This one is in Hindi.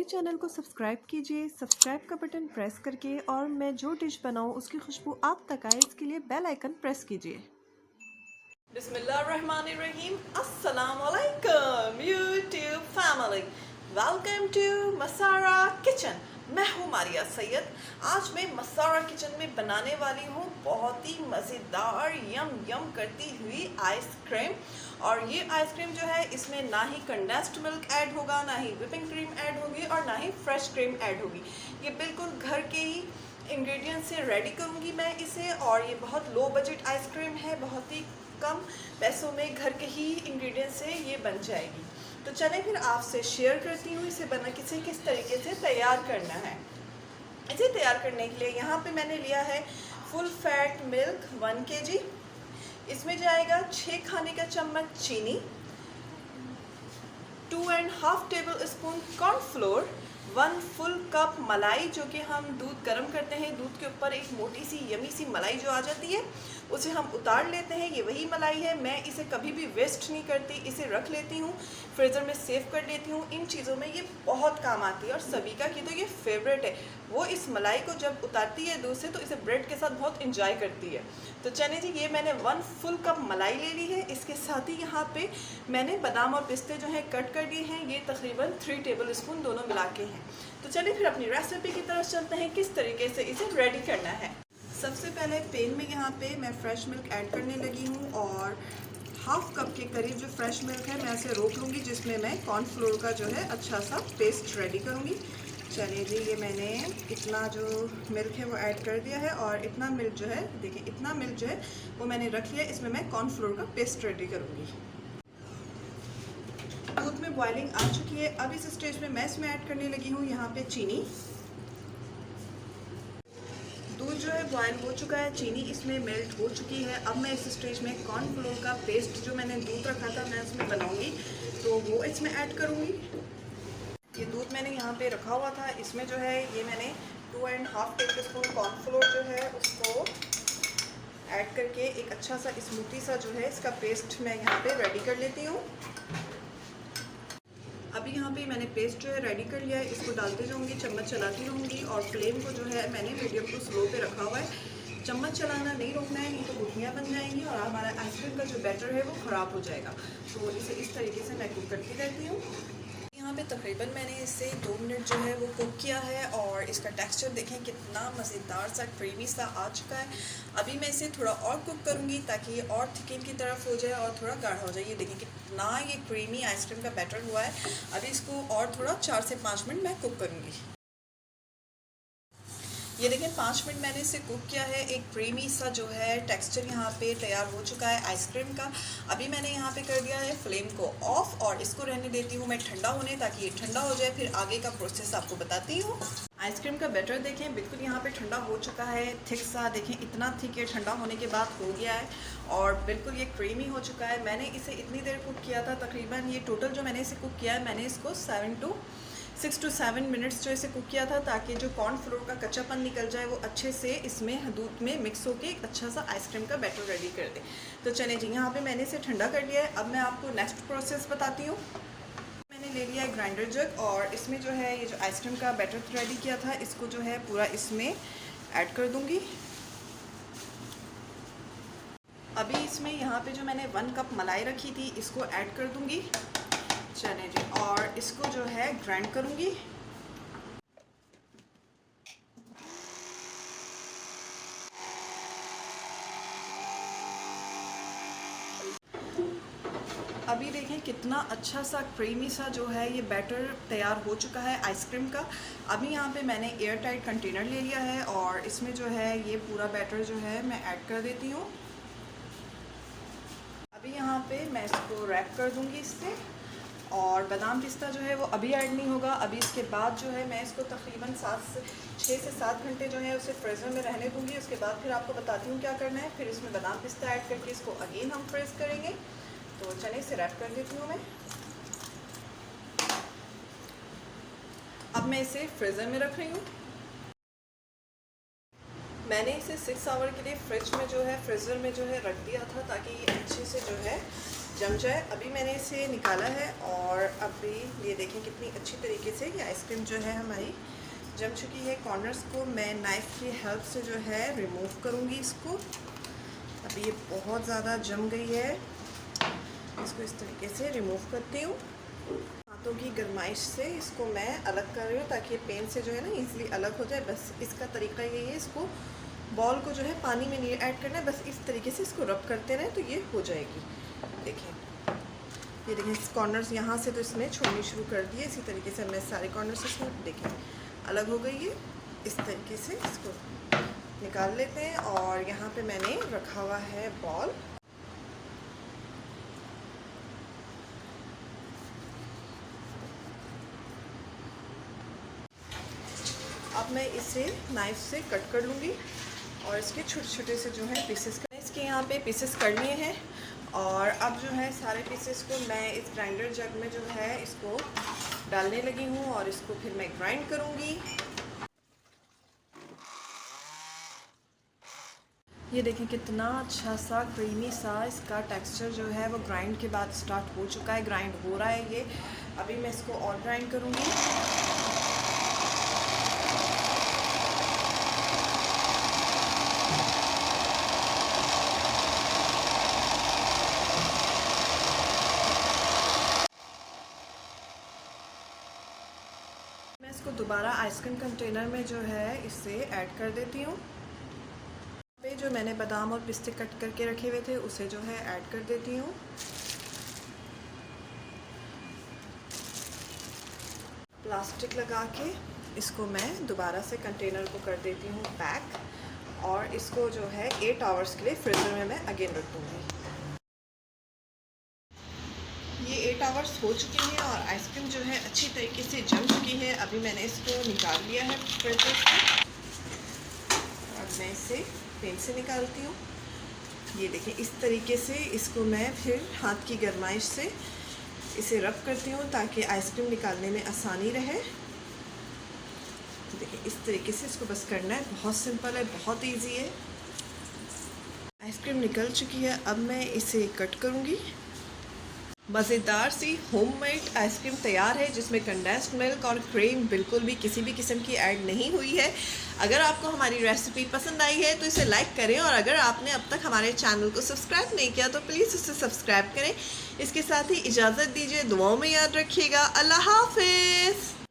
मेरे चैनल को सब्सक्राइब कीजिए, सब्सक्राइब का बटन प्रेस करके, और मैं जो डिश बनाऊं उसकी खुशबू आप तक आए इसके लिए बेल आइकन प्रेस कीजिए। बिस्मिल्लाहिर्रहमानिर्रहीम। अस्सलामुअलैकुम YouTube family, welcome to Masara kitchen. मैं हूँ मारिया सैयद। आज मैं मसारा किचन में बनाने वाली हूँ बहुत ही मज़ेदार यम करती हुई आइसक्रीम। और ये आइसक्रीम जो है, इसमें ना ही कंडेंस्ड मिल्क ऐड होगा, ना ही व्हिपिंग क्रीम ऐड होगी, और ना ही फ्रेश क्रीम ऐड होगी। ये बिल्कुल घर के ही इंग्रेडिएंट से रेडी करूँगी मैं इसे। और ये बहुत लो बजट आइसक्रीम है, बहुत ही कम पैसों में घर के ही इंग्रेडिएंट से ये बन जाएगी। तो चलें फिर आपसे शेयर करती हूँ इसे बना किस तरीके से तैयार करना है। इसे तैयार करने के लिए यहाँ पे मैंने लिया है फुल फैट मिल्क 1 kg। इसमें जाएगा 6 खाने का चम्मच चीनी, 2.5 table spoon cornflour, 1 full cup मलाई, जो कि हम दूध गर्म करते हैं, दूध के ऊपर एक मोटी सी यमी सी मलाई जो आ जाती है उसे हम उतार लेते हैं। ये वही मलाई है। मैं इसे कभी भी वेस्ट नहीं करती, इसे रख लेती हूँ, फ्रीज़र में सेव कर लेती हूँ। इन चीज़ों में ये बहुत काम आती है और सभी की तो ये फेवरेट है। वो इस मलाई को जब उतारती है दूध से तो इसे ब्रेड के साथ बहुत इंजॉय करती है। तो चलिए जी, ये मैंने 1 फुल कप मलाई ले ली है। इसके साथ ही यहाँ पे मैंने बादाम और पिस्ते जो हैं कट कर दिए हैं। ये तकरीबन 3 टेबल स्पून दोनों मिला के हैं। तो चलिए फिर अपनी रेसिपी की तरफ चलते हैं, किस तरीके से इसे रेडी करना है। सबसे पहले पैन में यहाँ पे मैं फ्रेश मिल्क ऐड करने लगी हूँ, और 1/2 कप के करीब जो फ्रेश मिल्क है मैं इसे रोक लूँगी, जिसमें मैं कॉर्नफ्लोर का जो है अच्छा सा पेस्ट रेडी करूँगी। चलिए जी, ये मैंने इतना जो मिल्क है वो ऐड कर दिया है, और इतना मिल्क जो है, देखिए इतना मिल्क जो है वो मैंने रख लिया। इसमें मैं कॉर्नफ्लोर का पेस्ट रेडी करूँगी। दूध में बॉइलिंग आ चुकी है। अब इस स्टेज में मैं इसमें ऐड करने लगी हूँ यहाँ पे चीनी। दूध जो है बॉयल हो चुका है, चीनी इसमें मेल्ट हो चुकी है। अब मैं इस स्टेज में कॉर्नफ्लोर का पेस्ट जो मैंने दूध रखा था मैं इसमें बनाऊंगी, तो वो इसमें ऐड करूंगी। ये दूध मैंने यहाँ पे रखा हुआ था, इसमें जो है ये मैंने 2.5 टेबल स्पून कॉर्नफ्लोर जो है उसको ऐड करके एक अच्छा सा स्मूथी सा जो है इसका पेस्ट मैं यहाँ पे रेडी कर लेती हूँ। अभी यहाँ पे मैंने पेस्ट जो है रेडी कर लिया है। इसको डालते जाऊँगी, चम्मच चलाती रहूँगी, और फ्लेम को जो है मैंने मीडियम टू स्लो पे रखा हुआ है। चम्मच चलाना नहीं रोकना है, नहीं तो गुठलियाँ बन जाएंगी और हमारा आइसक्रीम का जो बैटर है वो ख़राब हो जाएगा। तो इसे इस तरीके से मैं कुक करती रहती हूँ। यहाँ पे तकरीबन मैंने इसे 2 मिनट जो है वो कुक किया है, और इसका टेक्सचर देखें कितना मज़ेदार सा क्रीमी सा आ चुका है। अभी मैं इसे थोड़ा और कुक करूँगी ताकि ये और थिकिन की तरफ हो जाए और थोड़ा गाढ़ा हो जाए। ये देखें कितना ये क्रीमी आइसक्रीम का बैटर हुआ है। अभी इसको और थोड़ा 4 से 5 मिनट मैं कुक करूँगी। ये देखें 5 मिनट मैंने इसे कुक किया है। एक क्रीमी सा जो है टेक्सचर यहाँ पे तैयार हो चुका है आइसक्रीम का। अभी मैंने यहाँ पे कर दिया है फ्लेम को ऑफ, और इसको रहने देती हूँ मैं ठंडा होने, ताकि ये ठंडा हो जाए, फिर आगे का प्रोसेस आपको बताती हूँ। आइसक्रीम का बैटर देखें बिल्कुल यहाँ पे ठंडा हो चुका है, थिक सा, देखें इतना थिक है, ठंडा होने के बाद हो गया है, और बिल्कुल ये क्रीमी हो चुका है। मैंने इसे इतनी देर कुक किया था, तकरीबन ये टोटल जो मैंने इसे कुक किया है, मैंने इसको 6 to 7 मिनट्स जो इसे कुक किया था, ताकि जो कॉर्नफ्लोर का कच्चापन निकल जाए वो अच्छे से इसमें दूध में मिक्स होकर एक अच्छा सा आइसक्रीम का बैटर रेडी कर दे। तो चलें जी, यहाँ पे मैंने इसे ठंडा कर लिया है। अब मैं आपको नेक्स्ट प्रोसेस बताती हूँ। मैंने ले लिया है ग्राइंडर जग, और इसमें जो है ये जो आइसक्रीम का बैटर रेडी किया था इसको जो है पूरा इसमें ऐड कर दूँगी। अभी इसमें यहाँ पे जो मैंने 1 कप मलाई रखी थी इसको ऐड कर दूँगी। चलें जी, और इसको जो है ग्राइंड करूँगी। अभी देखें कितना अच्छा सा क्रीमी सा जो है ये बैटर तैयार हो चुका है आइसक्रीम का। अभी यहाँ पे मैंने एयर टाइट कंटेनर ले लिया है, और इसमें जो है ये पूरा बैटर जो है मैं ऐड कर देती हूँ। अभी यहाँ पे मैं इसको रैप कर दूँगी इससे, और बादाम पिस्ता जो है वो अभी ऐड नहीं होगा। अभी इसके बाद जो है मैं इसको तकरीबन 6 से 7 घंटे जो है उसे फ्रीज़र में रहने दूँगी। उसके बाद फिर आपको बताती हूँ क्या करना है। फिर इसमें बादाम पिस्ता ऐड करके इसको अगेन हम फ्रीज़ करेंगे। तो चने से रैप कर देती हूँ मैं। अब मैं इसे फ्रीज़र में रख रही हूँ। मैंने इसे 6 आवर के लिए फ्रिज में जो है फ्रीज़र में जो है रख दिया था, ताकि ये अच्छे से जो है जम जाए। अभी मैंने इसे निकाला है और अभी ये देखें कितनी अच्छी तरीके से ये आइसक्रीम जो है हमारी जम चुकी है। कॉर्नर्स को मैं नाइफ़ की हेल्प से जो है रिमूव करूँगी इसको। अभी ये बहुत ज़्यादा जम गई है, इसको इस तरीके से रिमूव करती हूँ। हाथों की गरमाइश से इसको मैं अलग कर रही हूँ ताकि पेन से जो है ना ईज़िली अलग हो जाए। बस इसका तरीका यही है, इसको बॉल को जो है पानी में नहीं ऐड करना है, बस इस तरीके से इसको रब करते रहें तो ये हो जाएगी। देखें, ये देखें कॉर्नर्स यहाँ से तो इसने छोड़नी शुरू कर दिए। इसी तरीके से मैं सारे कॉर्नर्स इसमें देखें अलग हो गई है। इस तरीके से इसको निकाल लेते हैं और यहाँ पे मैंने रखा हुआ है बॉल। अब मैं इसे नाइफ से कट कर लूँगी और इसके छोटे छोटे से जो है पीसेस इसके यहाँ पे पीसेस कर लिए हैं। और अब जो है सारे पीसेस को मैं इस ग्राइंडर जग में जो है इसको डालने लगी हूँ और इसको फिर मैं ग्राइंड करूँगी। ये देखें कितना अच्छा सा क्रीमी सा इसका टेक्सचर जो है वो ग्राइंड के बाद स्टार्ट हो चुका है, ग्राइंड हो रहा है ये। अभी मैं इसको और ग्राइंड करूँगी। मैं इसको दोबारा आइसक्रीम कंटेनर में जो है इसे ऐड कर देती हूँ। पे जो मैंने बादाम और पिस्ते कट करके रखे हुए थे उसे जो है ऐड कर देती हूँ। प्लास्टिक लगा के इसको मैं दोबारा से कंटेनर को कर देती हूँ पैक और इसको जो है 8 आवर्स के लिए फ्रीज़र में मैं अगेन रख दूँगी। ये 8 आवर्स हो चुके हैं और आइसक्रीम जो है अच्छी तरीके से जम चुकी है। अभी मैंने इसको निकाल लिया है फ्रीज़र से। अब मैं इसे पेन से निकालती हूँ। ये देखें इस तरीके से इसको मैं फिर हाथ की गरमाइश से इसे रब करती हूँ ताकि आइसक्रीम निकालने में आसानी रहे। देखिए इस तरीके से इसको बस करना है, बहुत सिंपल है, बहुत इजी है। आइसक्रीम निकल चुकी है, अब मैं इसे कट करूँगी। मज़ेदार सी होममेड आइसक्रीम तैयार है जिसमें कंडेंस्ड मिल्क और क्रीम बिल्कुल भी किसी भी किस्म की ऐड नहीं हुई है। अगर आपको हमारी रेसिपी पसंद आई है तो इसे लाइक करें और अगर आपने अब तक हमारे चैनल को सब्सक्राइब नहीं किया तो प्लीज़ इसे सब्सक्राइब करें। इसके साथ ही इजाज़त दीजिए, दुआओं में याद रखिएगा। अल्लाह हाफ़िज़।